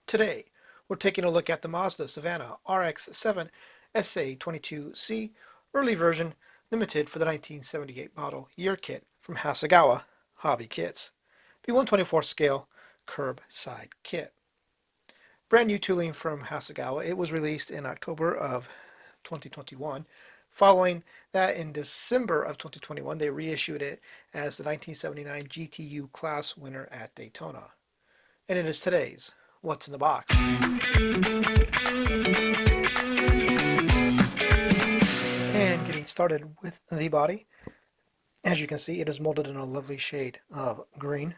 Today, we're taking a look at the Mazda Savannah RX-7 SA22C early version limited for the 1978 model year kit from Hasegawa Hobby Kits. B124 scale curb side kit. Brand new tooling from Hasegawa. It was released in October of 2021. Following that, in December of 2021, they reissued it as the 1979 GTU class winner at Daytona. And it is today's What's in the Box. And getting started with the body. As you can see, it is molded in a lovely shade of green.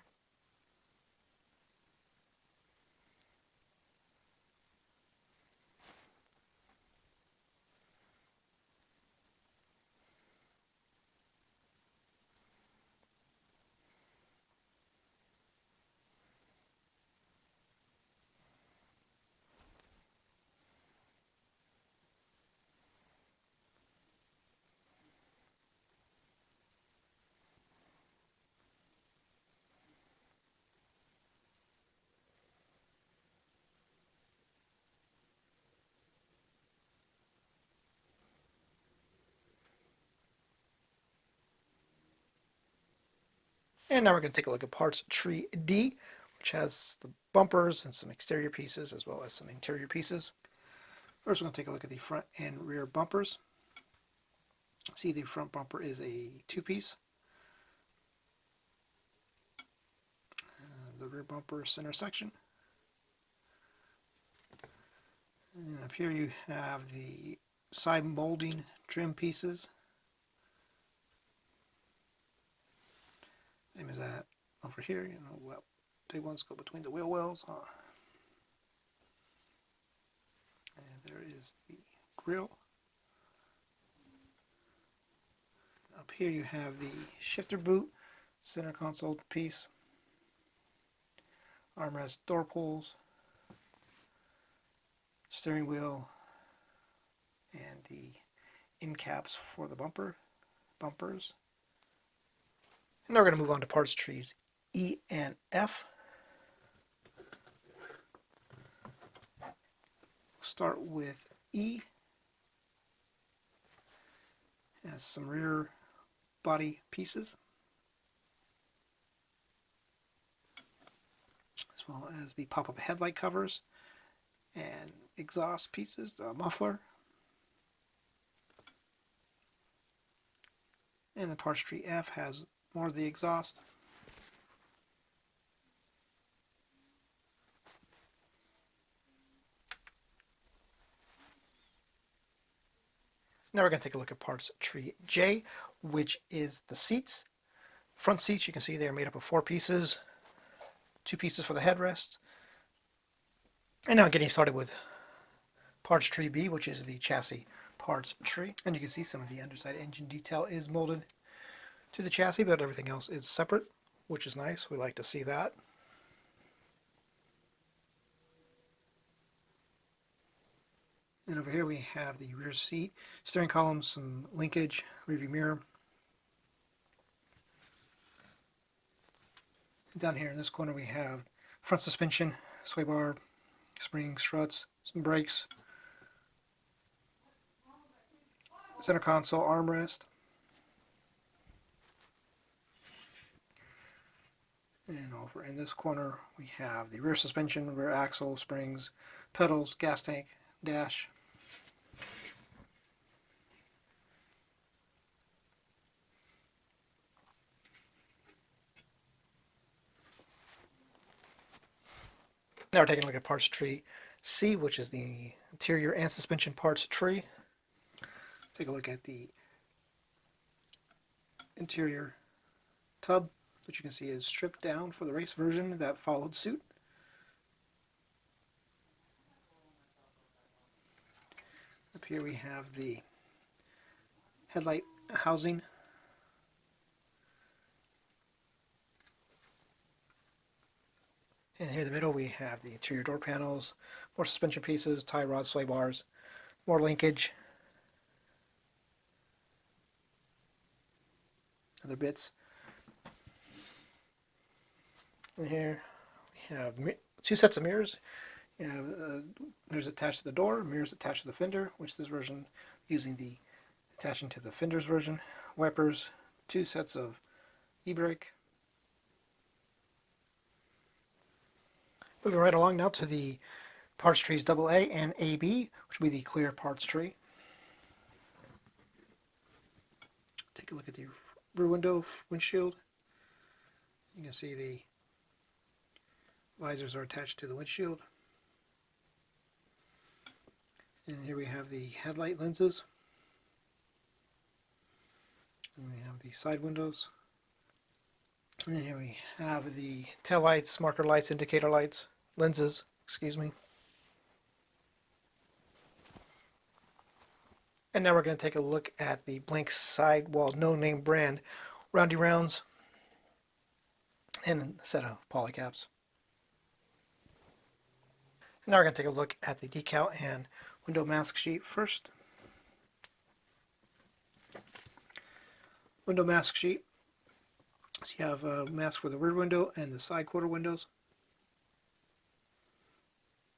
And now we're going to take a look at parts tree D, which has the bumpers and some exterior pieces as well as some interior pieces. First, we're going to take a look at the front and rear bumpers. See, the front bumper is a two-piece. The rear bumper center section. And up here you have the side molding trim pieces. Same as that over here, well, big ones go between the wheel wells. And there is the grill. Up here you have the shifter boot, center console piece, armrest door pulls, steering wheel, and the end caps for the bumpers. And now we're going to move on to parts trees E and F. We'll start with E. It has some rear body pieces, as well as the pop-up headlight covers and exhaust pieces, the muffler. And the parts tree F has more of the exhaust. Now we're going to take a look at parts tree J, which is the seats. Front seats, you can see they are made up of 4 pieces, 2 pieces for the headrest. And now getting started with parts tree B, which is the chassis parts tree. And you can see some of the underside engine detail is molded to the chassis, but everything else is separate, which is nice. We like to see that. And over here we have the rear seat, steering column, some linkage, rearview mirror. And down here in this corner we have front suspension, sway bar, spring struts, some brakes, center console armrest. And over in this corner we have the rear suspension, rear axle, springs, pedals, gas tank, dash. Now we're taking a look at parts tree C, which is the interior and suspension parts tree. Take a look at the interior tub, which you can see is stripped down for the race version that followed suit. Up here we have the headlight housing. And here in the middle we have the interior door panels, more suspension pieces, tie rods, sway bars, more linkage, other bits. And here we have 2 sets of mirrors. You have mirrors attached to the door, mirrors attached to the fender, which this version using the attaching to the fender's version. Wipers, 2 sets of e-brake. Moving right along now to the parts trees AA and AB, which will be the clear parts tree. Take a look at the rear window windshield. You can see the visors are attached to the windshield. And here we have the headlight lenses. And we have the side windows. And then here we have the tail lights, marker lights, indicator lights, lenses, excuse me. And now we're going to take a look at the blank sidewall no name brand roundy rounds and a set of polycaps. And now we're going to take a look at the decal and window mask sheet first. Window mask sheet. So you have a mask for the rear window and the side quarter windows.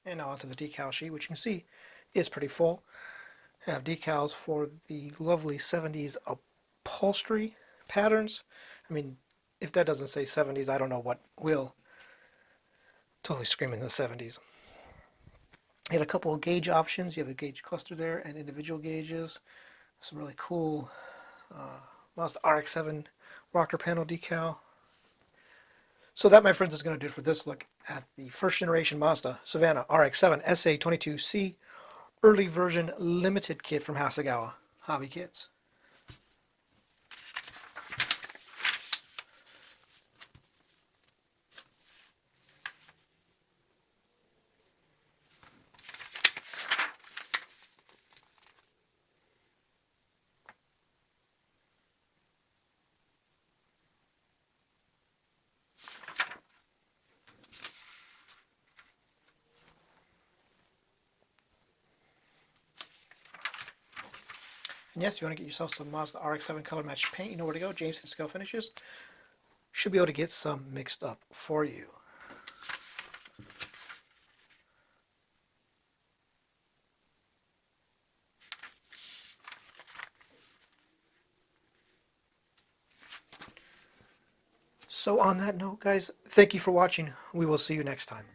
And now onto the decal sheet, which you can see is pretty full. I have decals for the lovely 70s upholstery patterns. I mean, if that doesn't say 70s, I don't know what will. Totally screaming the 70s. You had a couple of gauge options. You have a gauge cluster there and individual gauges. Some really cool Mazda RX-7 rocker panel decal. So that, my friends, is going to do it for this look at the first generation Mazda Savannah RX-7 SA22C early version limited kit from Hasegawa Hobby Kits. And yes, if you want to get yourself some Mazda RX-7 color match paint, you know where to go. James and Scalefinishes should be able to get some mixed up for you. So on that note, guys, thank you for watching. We will see you next time.